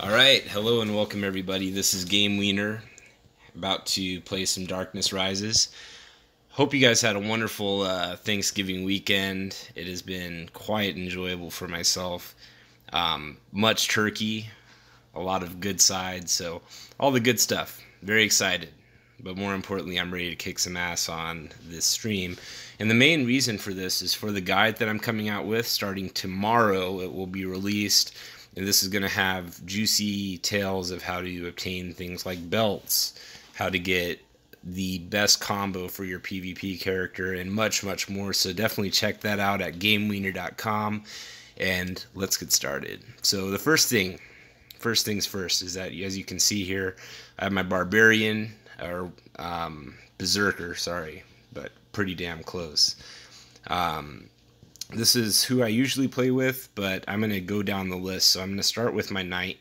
All right, hello and welcome everybody. This is Game Wiener, about to play some Darkness Rises. Hope you guys had a wonderful Thanksgiving weekend. It has been quite enjoyable for myself. Much turkey, a lot of good sides, so all the good stuff. Very excited. But more importantly, I'm ready to kick some ass on this stream. And the main reason for this is for the guide that I'm coming out with starting tomorrow. It will be released, and this is going to have juicy tales of how to obtain things like belts, how to get the best combo for your PvP character, and much, much more. So definitely check that out at GameWiener.com, and let's get started. So the first things first is that, as you can see here, I have my Barbarian, or Berserker, sorry, but pretty damn close. This is who I usually play with, but I'm going to go down the list. So I'm going to start with my Knight.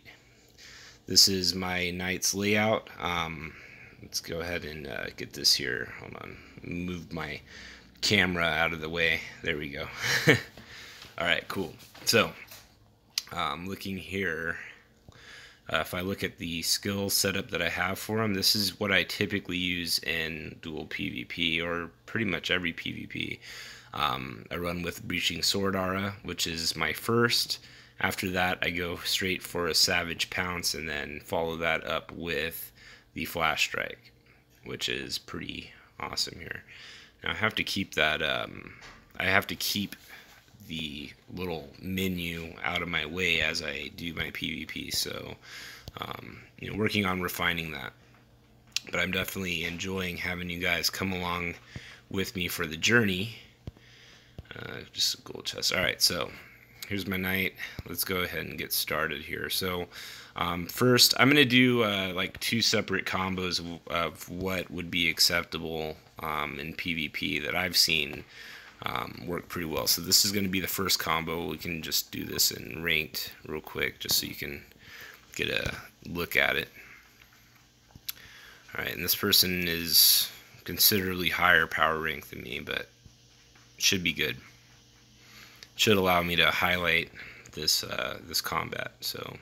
This is my Knight's layout. Let's go ahead and get this here. Hold on. Move my camera out of the way. There we go. Alright, cool. So, looking here, if I look at the skill setup that I have for him, this is what I typically use in dual PvP, or pretty much every PvP. I run with Breaching Sword Aura, which is my first. After that, I go straight for a Savage Pounce, and then follow that up with the Flash Strike, which is pretty awesome here. Now I have to keep that, I have to keep the little menu out of my way as I do my PvP, so working on refining that. But I'm definitely enjoying having you guys come along with me for the journey. Just a gold chest. Alright, so here's my Knight. Let's go ahead and get started here. So first, I'm going to do like two separate combos of what would be acceptable in PvP that I've seen work pretty well. So this is going to be the first combo. We can just do this in ranked real quick just so you can get a look at it. Alright, and this person is considerably higher power rank than me, but should be good. Should allow me to highlight this this combat. So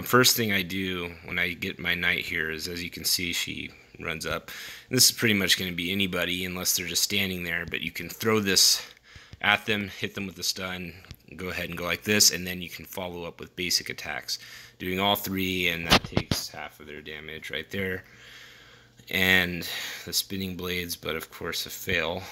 first thing I do when I get my Knight here is, as you can see, she runs up. And this is pretty much going to be anybody unless they're just standing there, but you can throw this at them, hit them with the stun, go ahead and go like this, and then you can follow up with basic attacks, doing all three, and that takes half of their damage right there. And the spinning blades, but of course a fail.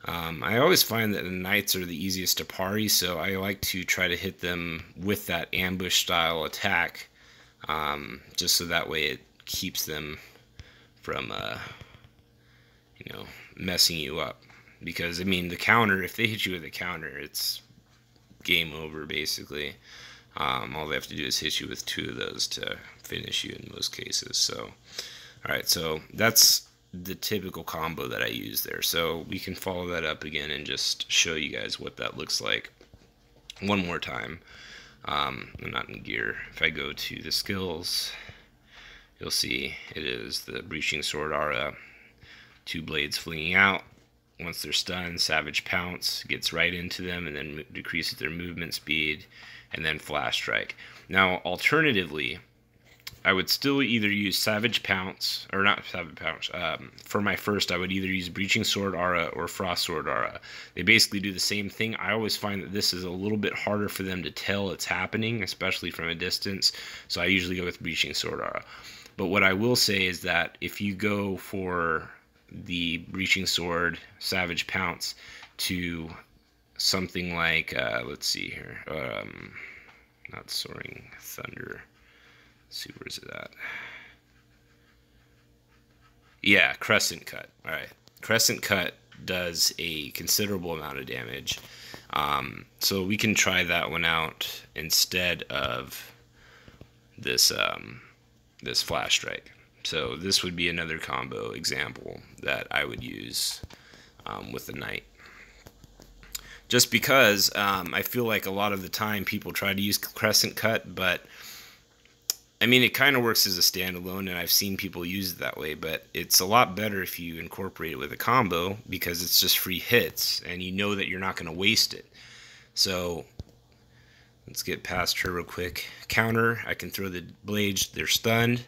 I always find that the Knights are the easiest to parry, so I like to try to hit them with that ambush style attack, just so that way it keeps them from messing you up. Because I mean, the counter, if they hit you with a counter, it's game over basically. All they have to do is hit you with two of those to finish you in most cases. So alright, so that's the typical combo that I use there. So we can follow that up again and just show you guys what that looks like one more time. I'm not in gear. If I go to the skills, you'll see it is the Breaching Sword Aura, two blades flinging out. Once they're stunned, Savage Pounce gets right into them and then decreases their movement speed, and then Flash Strike. Now, alternatively, I would still either use Savage Pounce, or not Savage Pounce, for my first I would either use Breaching Sword Aura or Frost Sword Aura. They basically do the same thing. I always find that this is a little bit harder for them to tell it's happening, especially from a distance, so I usually go with Breaching Sword Aura. But what I will say is that if you go for the Breaching Sword Savage Pounce to something like, let's see here, not Soaring Thunder, let's see, where's it at? Yeah, Crescent Cut. Alright, Crescent Cut does a considerable amount of damage. So we can try that one out instead of this this Flash Strike. So this would be another combo example that I would use with the Knight. Just because I feel like a lot of the time people try to use Crescent Cut, but I mean, it kind of works as a standalone, and I've seen people use it that way, but it's a lot better if you incorporate it with a combo, because it's just free hits, and you know that you're not going to waste it. So Let's get past her real quick. Counter, I can throw the blades, they're stunned.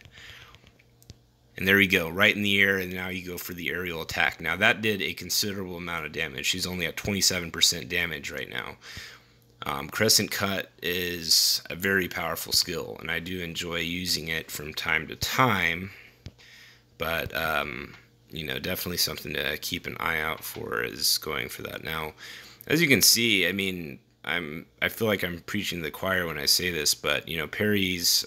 And there you go, right in the air, and now you go for the aerial attack. Now that did a considerable amount of damage. She's only at 27% damage right now. Crescent Cut is a very powerful skill, and I do enjoy using it from time to time. But, you know, definitely something to keep an eye out for is going for that. Now, as you can see, I mean, I feel like I'm preaching to the choir when I say this, but, you know, parries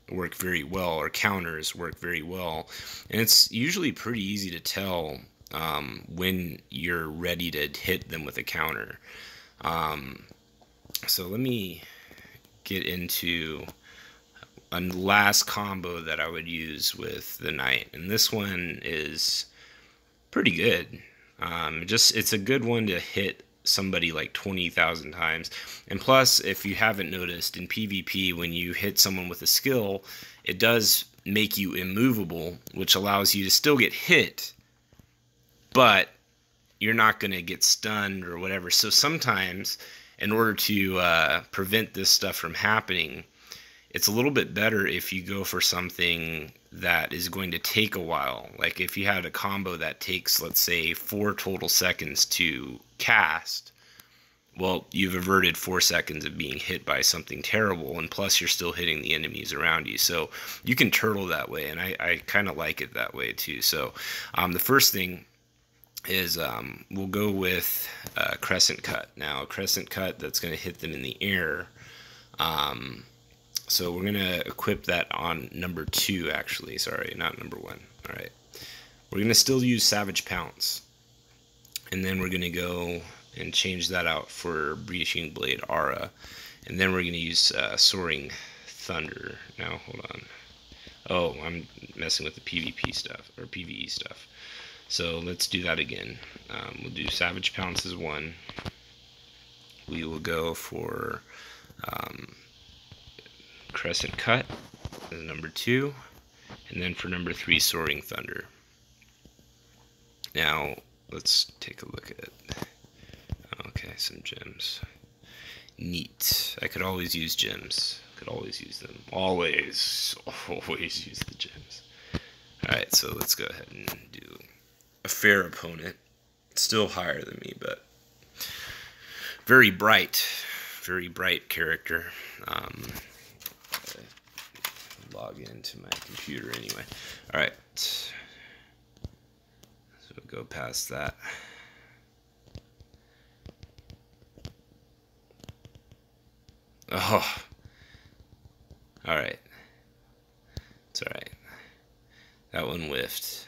work very well, or counters work very well, and it's usually pretty easy to tell when you're ready to hit them with a counter. So let me get into a last combo that I would use with the knight, and this one is pretty good. It's a good one to hit somebody like 20,000 times. And plus, if you haven't noticed, in PvP, when you hit someone with a skill, it does make you immovable, which allows you to still get hit, but you're not going to get stunned or whatever. So sometimes, in order to prevent this stuff from happening, it's a little bit better if you go for something that is going to take a while. Like if you had a combo that takes, let's say, 4 total seconds to cast, well, you've averted 4 seconds of being hit by something terrible, and plus you're still hitting the enemies around you. So you can turtle that way, and I kind of like it that way too. So the first thing is we'll go with Crescent Cut. Now, a Crescent Cut that's going to hit them in the air. So we're going to equip that on number 2, actually. Sorry, not number 1. All right. We're going to still use Savage Pounce. And then we're going to go and change that out for Breaching Blade Aura. And then we're going to use Soaring Thunder. Now, hold on. Oh, I'm messing with the PvP stuff, or PvE stuff. So let's do that again. We'll do Savage Pounce as 1. We will go for Crescent Cut as number 2, and then for number 3, Soaring Thunder. Now let's take a look at, okay, some gems. Neat. I could always use gems. Could always use them. Always use the gems. Alright, so let's go ahead and do a fair opponent. Still higher than me, but very bright character. Log into my computer anyway. Alright, so go past that. Oh, alright, it's alright. That one whiffed.